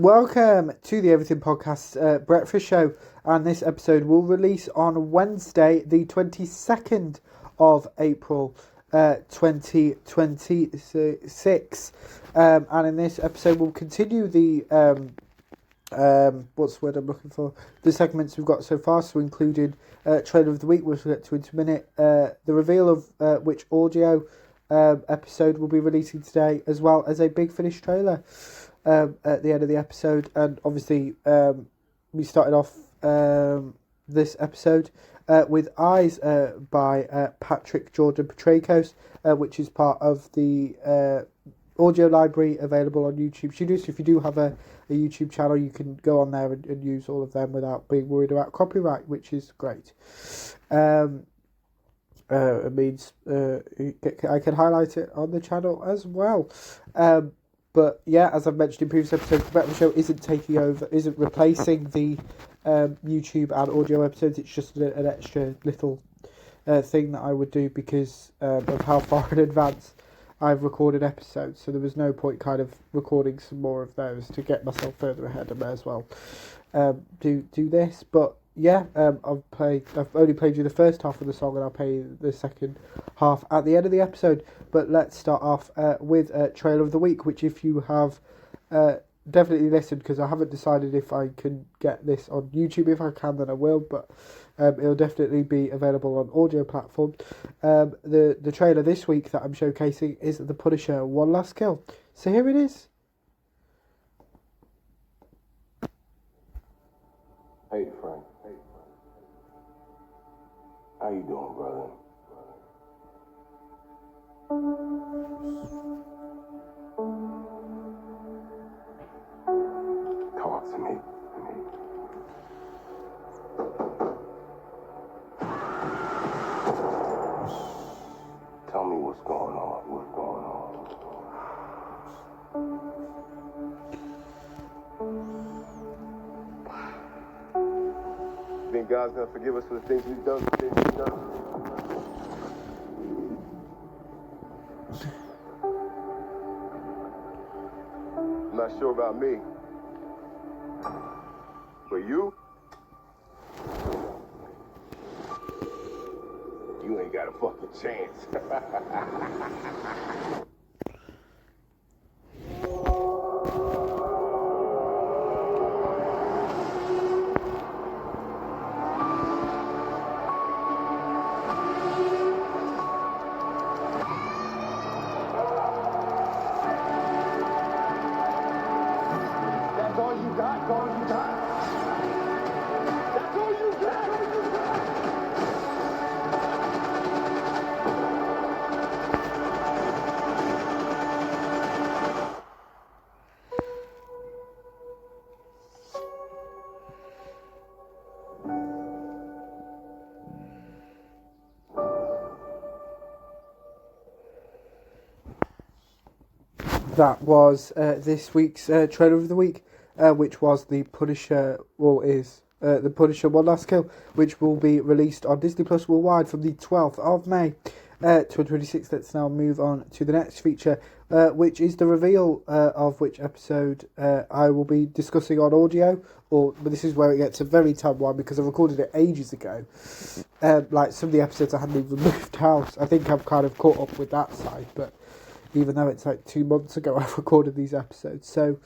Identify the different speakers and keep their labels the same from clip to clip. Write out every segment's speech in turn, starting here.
Speaker 1: Welcome to the Everything Podcast Breakfast Show, and this episode will release on Wednesday, the 22nd of April, 2026. And in this episode, we'll continue the what's the word I'm looking for? The segments we've got so far, so including trailer of the week, which we'll get to in a minute, the reveal of which audio episode we'll be releasing today, as well as a Big Finish trailer at the end of the episode. And obviously we started off this episode with Eyes by Patrick Jordan Petrakos, which is part of the audio library available on YouTube Studios. So if you do have a YouTube channel, you can go on there and use all of them without being worried about copyright, which is great. It means I can highlight it on the channel as well. But yeah, as I've mentioned in previous episodes, the Breakfast Show isn't replacing the YouTube and audio episodes. It's just an extra little thing that I would do because of how far in advance I've recorded episodes. So there was no point kind of recording some more of those to get myself further ahead. I may as well do this. But yeah, I've only played you the first half of the song, and I'll play the second half at the end of the episode. But let's start off with trailer of the week, which if you have definitely listened, because I haven't decided if I can get this on YouTube. If I can, then I will, but it'll definitely be available on audio platform. The trailer this week that I'm showcasing is The Punisher: One Last Kill. So here it is.
Speaker 2: Hey, Frank. How you doing, brother? Talk to me. Tell me what's going on. Think God's gonna forgive us for the things we've done? I'm not sure about me, but you ain't got a fucking chance.
Speaker 1: That was this week's trailer of the week, which was The Punisher, The Punisher: One Last Kill, which will be released on Disney Plus worldwide from the 12th of May, 2026. Let's now move on to the next feature, which is the reveal of which episode I will be discussing on audio, but this is where it gets a very tough one because I recorded it ages ago. Like some of the episodes I hadn't even moved out. I think I've kind of caught up with that side, but even though it's like 2 months ago I've recorded these episodes. So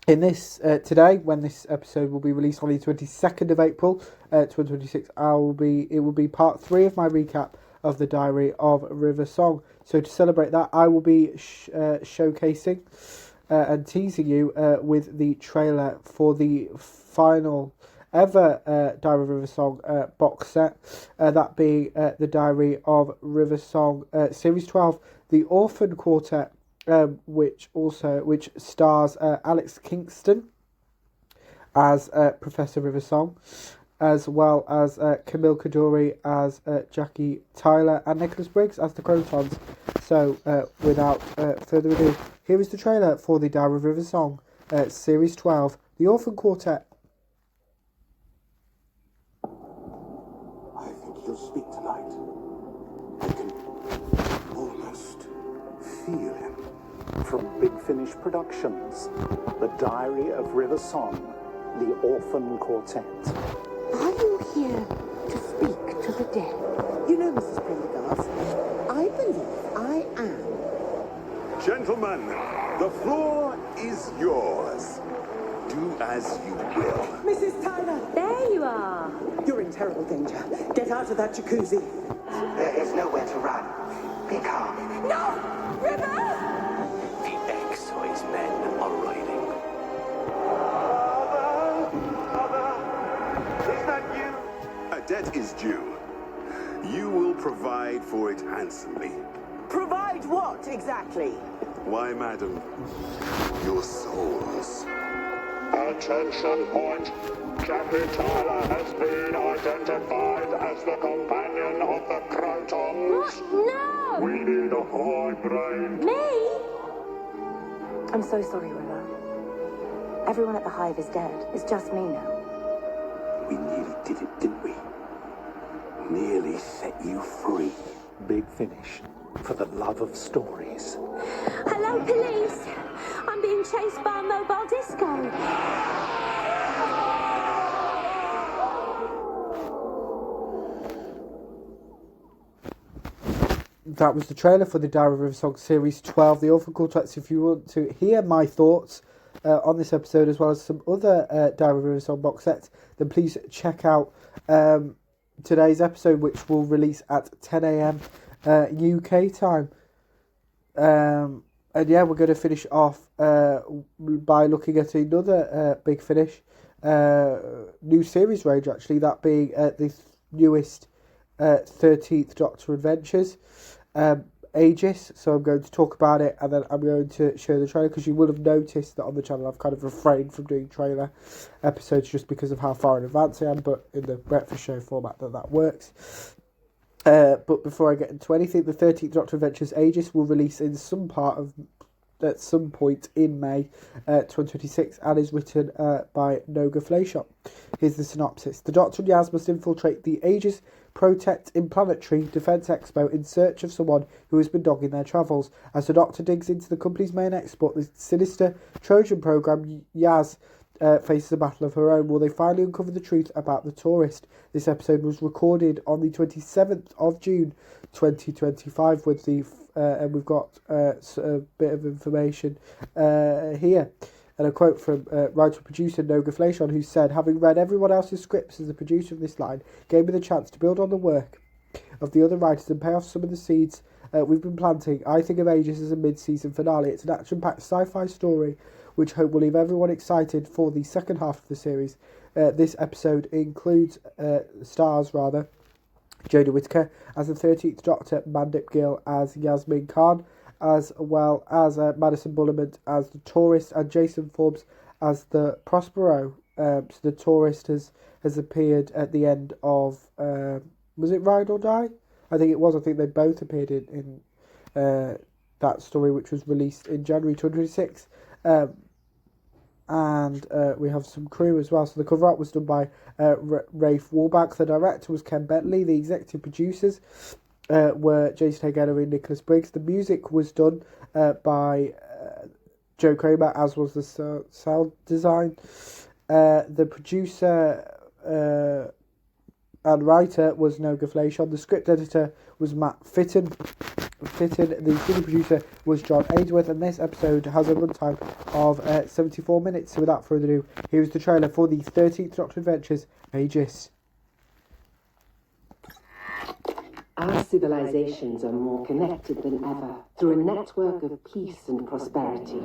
Speaker 1: in this, today, when this episode will be released on the 22nd of April, 2026, it will be part 3 of my recap of the Diary of River Song. So to celebrate that, I will be showcasing and teasing you with the trailer for the final ever Diary of River Song box set, that being the Diary of River Song Series 12, The Orphan Quartet, which stars Alex Kingston as Professor River Song, as well as Camille Kaduri as Jackie Tyler, and Nicholas Briggs as the Crotons. So without further ado, here is the trailer for the Diary of River Song Series 12, The Orphan Quartet.
Speaker 2: I think he'll speak tonight. I can almost feel him
Speaker 3: From Big Finish Productions, The Diary of River Song, The Orphan Quartet.
Speaker 4: Are you here to speak to the dead?
Speaker 5: You know, Mrs. Prendergast, I believe I am.
Speaker 2: Gentlemen, the floor is yours. Do as you will.
Speaker 5: Mrs. Tyler!
Speaker 4: There you are.
Speaker 5: You're in terrible danger. Get out of that jacuzzi.
Speaker 6: There is nowhere to run. Be calm.
Speaker 4: No! River!
Speaker 6: The excise men are riding.
Speaker 2: Mother! Is that you? A debt is due. You will provide for it handsomely.
Speaker 5: Provide what, exactly?
Speaker 2: Why, madam? Your souls.
Speaker 7: Attention point. Jackie Tyler has been identified as the companion of the Crotons.
Speaker 4: What? No!
Speaker 7: We need a high brain.
Speaker 4: Me?
Speaker 8: I'm so sorry, River. Everyone at the Hive is dead. It's just me now.
Speaker 6: We nearly did it, didn't we? Nearly set you free.
Speaker 3: Big Finish, for the love of stories.
Speaker 4: Hello, police. I'm being chased by a mobile disco.
Speaker 1: That was the trailer for the Diary of River Song Series 12, The Orphan Quartet. So if you want to hear my thoughts on this episode, as well as some other Diary of River Song box sets, then please check out today's episode, which will release at 10 a.m. UK time. And yeah, we're going to finish off by looking at another Big Finish new series range, actually, that being the newest 13th Doctor Adventures, Aegis. So I'm going to talk about it, and then I'm going to show the trailer, because you will have noticed that on the channel I've kind of refrained from doing trailer episodes just because of how far in advance I am, but in the breakfast show format that works. But before I get into anything, the 13th Doctor Adventures Aegis will release in some part of at some point in May 2026, and is written by Noga Flayshot. Here's the synopsis. The Doctor and Yaz must infiltrate the Aegis Protect Implanetary Defence Expo in search of someone who has been dogging their travels. As the Doctor digs into the company's main export, the sinister Trojan program, Yaz faces a battle of her own. Will they finally uncover the truth about the tourist? This episode was recorded on the 27th of June 2025 with the and we've got a bit of information here. And a quote from writer-producer Noga Flayshon, who said, "Having read everyone else's scripts as the producer of this line, gave me the chance to build on the work of the other writers and pay off some of the seeds we've been planting. I think of Aegis as a mid-season finale. It's an action-packed sci-fi story which I hope will leave everyone excited for the second half of the series. This episode includes stars Jodie Whittaker as the 13th Doctor, Mandip Gill as Yasmin Khan, as well as Madison Bullerman as the tourist, and Jason Forbes as the Prospero. So the tourist has appeared at the end of was it Ride or Die? I think it was. I think they both appeared in that story, which was released in January 2026. And we have some crew as well. So the cover art was done by Rafe Warback. The director was Ken Bentley. The executive producers were Jason Hagener and Nicholas Briggs. The music was done by Joe Kramer, as was the sound design. The producer and writer was Noga Flayshon. The script editor was Matt Fitton. The senior producer was John Ainsworth, and this episode has a runtime of 74 minutes. So without further ado, here is the trailer for the 13th Doctor Adventures, Aegis.
Speaker 9: Our civilizations are more connected than ever through a network of peace and prosperity.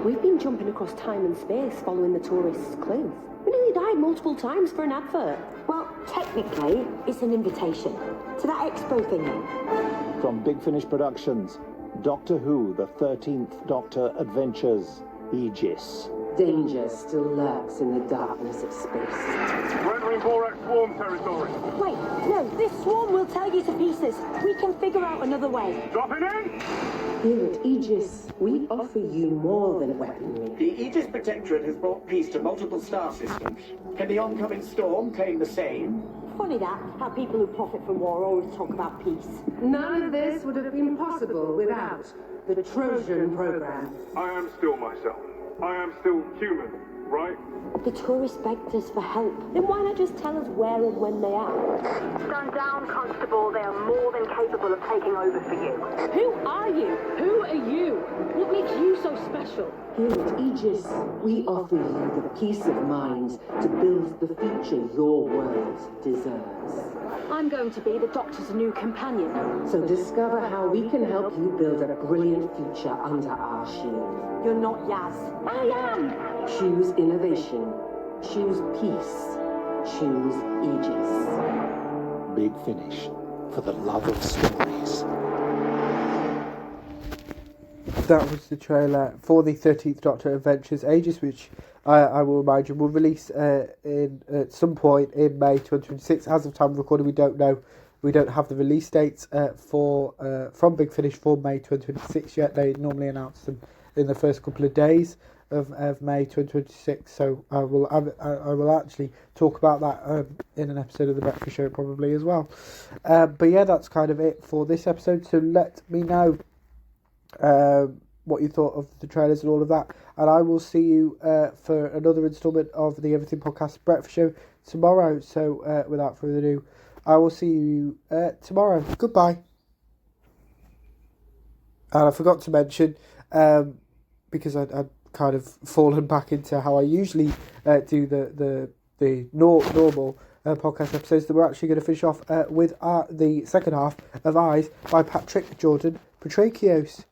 Speaker 10: We've been jumping across time and space following the tourists' clues. We nearly died multiple times for an advert.
Speaker 4: Well, technically, it's an invitation to that expo thingy.
Speaker 3: From Big Finish Productions, Doctor Who, the 13th Doctor Adventures, Aegis.
Speaker 9: Danger still lurks in the darkness of space.
Speaker 7: Rendering Borax swarm territory.
Speaker 4: Wait, no, this swarm will tear you to pieces. We can figure out another way.
Speaker 7: Dropping in!
Speaker 9: Here at Aegis, we offer you more than weaponry.
Speaker 11: The Aegis Protectorate has brought peace to multiple star systems. Can the oncoming storm claim the same?
Speaker 4: Funny that, how people who profit from war always talk about peace.
Speaker 9: None of this would have been possible without the Trojan program.
Speaker 7: I am still myself. I am still human, right?
Speaker 4: The tourists begged us for help.
Speaker 8: Then why not just tell us where and when they are?
Speaker 10: Stand down, Constable. They are more than capable of taking over for you.
Speaker 8: Who are you? Who are you? What makes you so special?
Speaker 9: Here at Aegis, we offer you the peace of mind to build the future your world deserves.
Speaker 8: I'm going to be the Doctor's new companion.
Speaker 9: So discover how we can help you build a brilliant future under our shield.
Speaker 4: You're not Yaz.
Speaker 8: I am!
Speaker 9: Choose innovation. Choose peace. Choose Aegis.
Speaker 3: Big Finish, for the love of stories.
Speaker 1: That was the trailer for the 13th Doctor Adventures Aegis, which I will remind you will release in at some point in May 2026. As of time of recording, we don't know. We don't have the release dates from Big Finish for May 2026 yet. They normally announce them in the first couple of days of May 2026. So I will actually talk about that in an episode of The Breakfast Show probably as well. But yeah, that's kind of it for this episode. So let me know what you thought of the trailers and all of that, and I will see you for another instalment of the Everything Podcast Breakfast Show tomorrow. So without further ado, I will see you tomorrow. Goodbye. And I forgot to mention, because I'd kind of fallen back into how I usually do the normal podcast episodes, that we're actually going to finish off with the second half of Eyes by Patrick Jordan Petrakios.